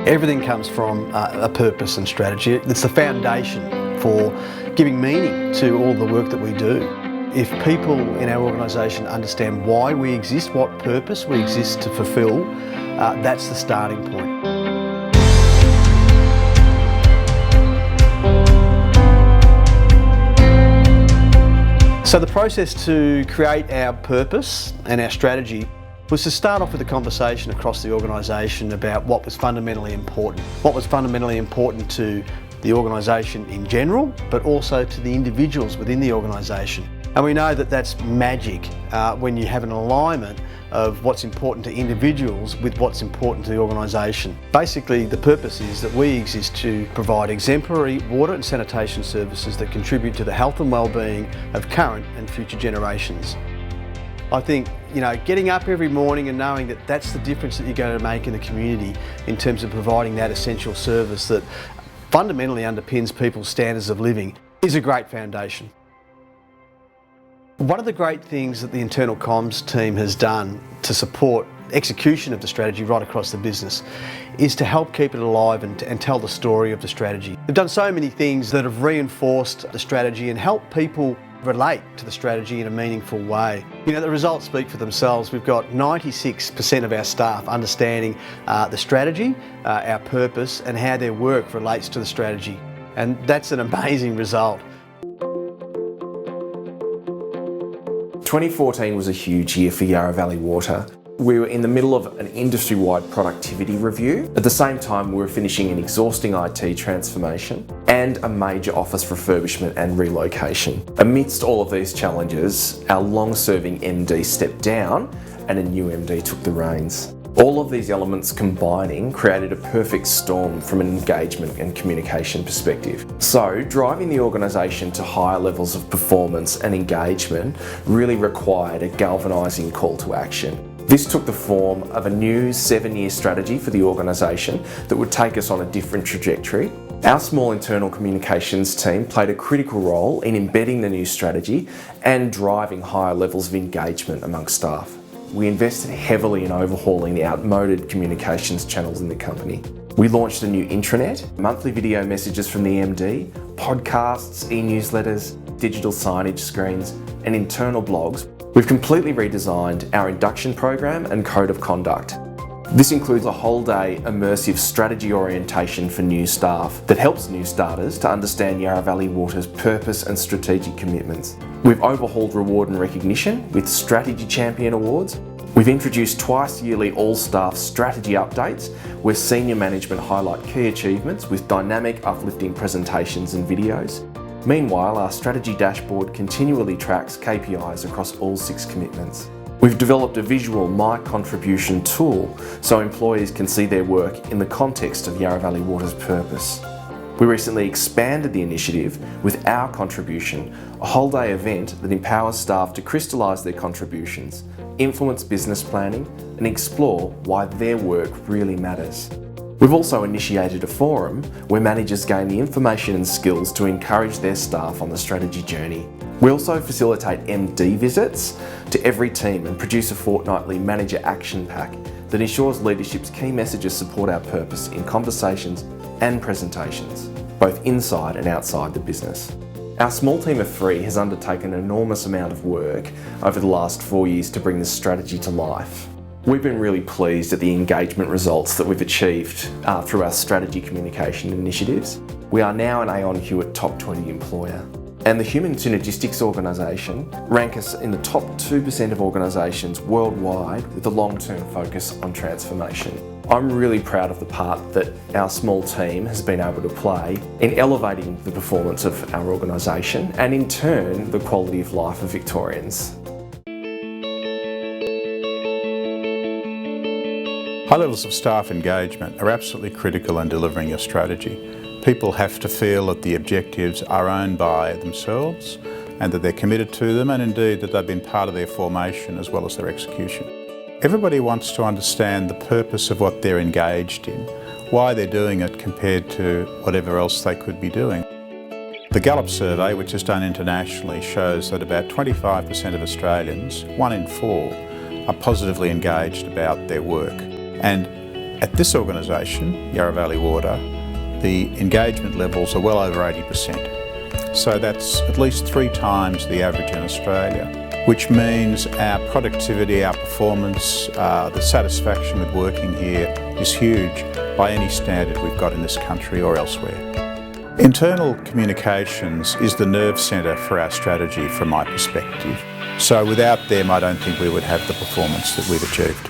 Everything comes from a purpose and strategy. It's the foundation for giving meaning to all the work that we do. If people in our organisation understand why we exist, what purpose we exist to fulfil, that's the starting point. So the process to create our purpose and our strategy was to start off with a conversation across the organisation about what was fundamentally important. What was fundamentally important to the organisation in general, but also to the individuals within the organisation. And we know that that's magic when you have an alignment of what's important to individuals with what's important to the organisation. Basically, the purpose is that we exist to provide exemplary water and sanitation services that contribute to the health and well-being of current and future generations. I think, getting up every morning and knowing that that's the difference that you're going to make in the community in terms of providing that essential service that fundamentally underpins people's standards of living is a great foundation. One of the great things that the internal comms team has done to support execution of the strategy right across the business is to help keep it alive and tell the story of the strategy. They've done so many things that have reinforced the strategy and helped people relate to the strategy in a meaningful way. The results speak for themselves. We've got 96% of our staff understanding the strategy, our purpose, and how their work relates to the strategy. And that's an amazing result. 2014 was a huge year for Yarra Valley Water. We were in the middle of an industry-wide productivity review. At the same time, we were finishing an exhausting IT transformation and a major office refurbishment and relocation. Amidst all of these challenges, our long-serving MD stepped down and a new MD took the reins. All of these elements combining created a perfect storm from an engagement and communication perspective. So, driving the organisation to higher levels of performance and engagement really required a galvanising call to action. This took the form of a new 7-year strategy for the organisation that would take us on a different trajectory. Our small internal communications team played a critical role in embedding the new strategy and driving higher levels of engagement amongst staff. We invested heavily in overhauling the outmoded communications channels in the company. We launched a new INTRANET, monthly video messages from the MD, podcasts, e-newsletters, digital signage screens, and internal blogs. We've completely redesigned our induction program and code of conduct. This includes a whole-day immersive strategy orientation for new staff that helps new starters to understand Yarra Valley Water's purpose and strategic commitments. We've overhauled reward and recognition with Strategy Champion Awards. We've introduced twice-yearly all-staff strategy updates where senior management highlight key achievements with dynamic, uplifting presentations and videos. Meanwhile, our strategy dashboard continually tracks KPIs across all 6 commitments. We've developed a visual My Contribution tool so employees can see their work in the context of Yarra Valley Water's purpose. We recently expanded the initiative with Our Contribution, a whole-day event that empowers staff to crystallise their contributions, influence business planning, and explore why their work really matters. We've also initiated a forum where managers gain the information and skills to encourage their staff on the strategy journey. We also facilitate MD visits to every team and produce a fortnightly manager action pack that ensures leadership's key messages support our purpose in conversations and presentations, both inside and outside the business. Our small team of 3 has undertaken an enormous amount of work over the last 4 years to bring this strategy to life. We've been really pleased at the engagement results that we've achieved through our strategy communication initiatives. We are now an Aon Hewitt Top 20 employer. And the Human Synergistics organisation rank us in the top 2% of organisations worldwide with a long-term focus on transformation. I'm really proud of the part that our small team has been able to play in elevating the performance of our organisation and in turn the quality of life of Victorians. High levels of staff engagement are absolutely critical in delivering your strategy. People have to feel that the objectives are owned by themselves and that they're committed to them, and indeed that they've been part of their formation as well as their execution. Everybody wants to understand the purpose of what they're engaged in, why they're doing it compared to whatever else they could be doing. The Gallup survey, which is done internationally, shows that about 25% of Australians, 1 in 4, are positively engaged about their work. And At this organisation, Yarra Valley Water, the engagement levels are well over 80%. So that's at least 3 times the average in Australia, which means our productivity, our performance, the satisfaction with working here is huge by any standard we've got in this country or elsewhere. Internal communications is the nerve centre for our strategy from my perspective. So without them, I don't think we would have the performance that we've achieved.